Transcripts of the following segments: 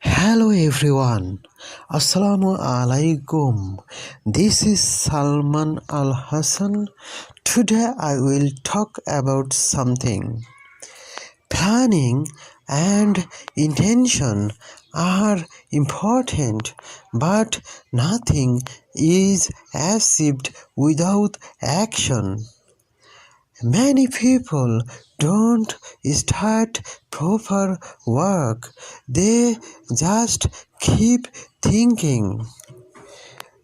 Hello everyone, Assalamu alaikum. This is Salman Al Hassan. Today I will talk about something. Planning and intention are important, but nothing is achieved without action. Many people don't start proper work, they just keep thinking.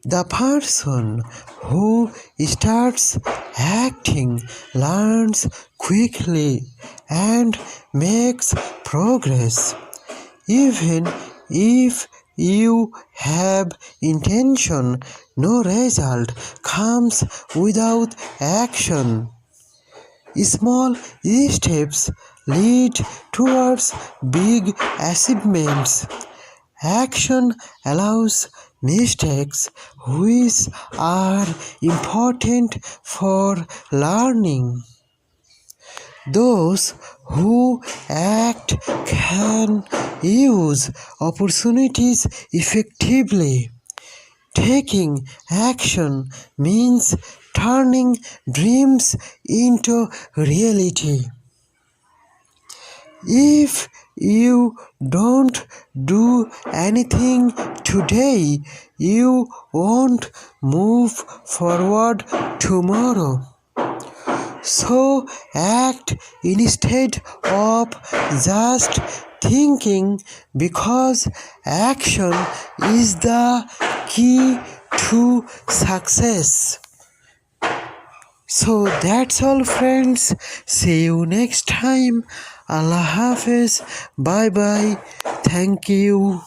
The person who starts acting learns quickly and makes progress. Even if you have intention, no result comes without action. Small steps lead towards big achievements. Action allows mistakes, which are important for learning. Those who act can use opportunities effectively. Taking action means turning dreams into reality. If you don't do anything today, you won't move forward tomorrow. So act instead of just thinking, because action is the key to success. So that's all, friends. See you next time. Allah Hafiz. Bye bye. Thank you.